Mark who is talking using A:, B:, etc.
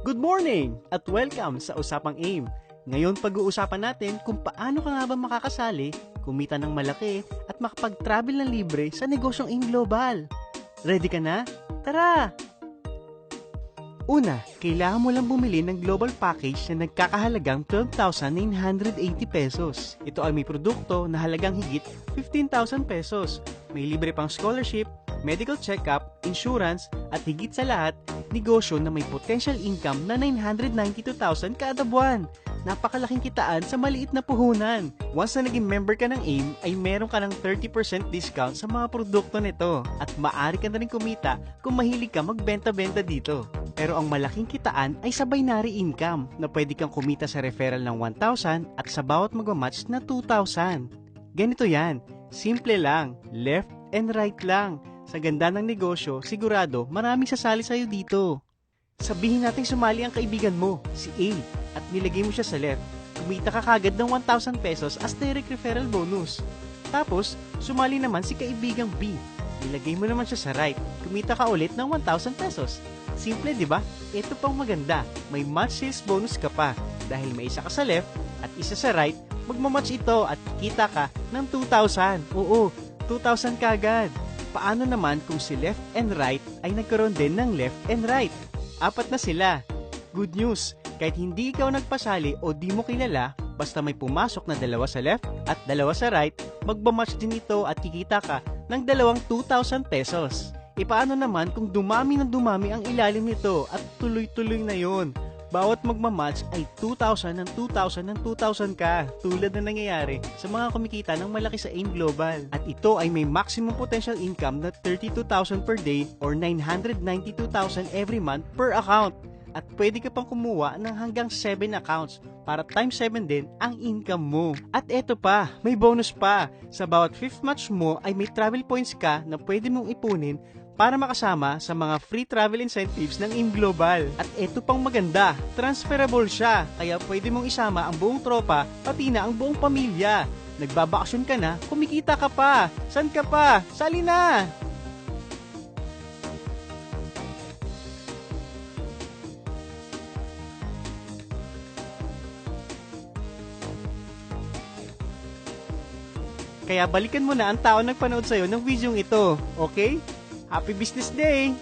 A: Good morning at welcome sa Usapang AIM. Ngayon pag-uusapan natin kung paano ka nga ba makakasali, kumita ng malaki at makapag-travel ng libre sa negosyong AIM Global. Ready ka na? Tara! Una, kailangan mo lang bumili ng global package na nagkakahalagang 12,980 pesos. Ito ay may produkto na halagang higit 15,000 pesos. May libre pang scholarship, medical check-up, insurance, at higit sa lahat, negosyo na may potential income na 992,000 kada buwan. Napakalaking kitaan sa maliit na puhunan. Once na naging member ka ng AIM, ay meron ka ng 30% discount sa mga produkto nito. At maaari ka na rin kumita kung mahilig ka magbenta-benta dito. Pero ang malaking kitaan ay sa binary income na pwede kang kumita sa referral ng 1,000 at sa bawat magmamatch na 2,000. Ganito yan. Simple lang. Left and right lang. Sa ganda ng negosyo, sigurado maraming sasali sa'yo dito. Sabihin natin sumali ang kaibigan mo, si A, at nilagay mo siya sa left. Kumita ka kagad ng 1,000 pesos as direct referral bonus. Tapos, sumali naman si kaibigang B. Nilagay mo naman siya sa right. Kumita ka ulit ng 1,000 pesos. Simple, di ba? Ito pang maganda. May match sales bonus ka pa. Dahil may isa ka sa left at isa sa right, magmamatch ito at kikita ka ng 2,000. Oo, 2,000 kagad. Paano naman kung si left and right ay nagkaroon din ng left and right? 4 na sila. Good news, kahit hindi ikaw nagpasali o di mo kilala, basta may pumasok na 2 sa left at 2 sa right, magmamatch din ito at kikita ka ng 2,000 pesos. E paano naman kung dumami ng dumami ang ilalim nito at tuloy-tuloy na yon? Bawat magmamatch ay 2,000 ng 2,000 ng 2,000 ka, tulad na nangyayari sa mga kumikita ng malaki sa AIM Global. At ito ay may maximum potential income na 32,000 per day or 992,000 every month per account. At pwede ka pang kumuha ng hanggang 7 accounts para times 7 din ang income mo. At eto pa, may bonus pa. Sa bawat 5th match mo ay may travel points ka na pwede mong ipunin para makasama sa mga free travel incentives ng AIM Global. At eto pang maganda, transferable siya, kaya pwede mong isama ang buong tropa, pati na ang buong pamilya. Nagbabakasyon ka na, kumikita ka pa. San ka pa? Sali na! Kaya balikan mo na ang tao nagpanood sa'yo ng videong ito, okay? Happy Business Day!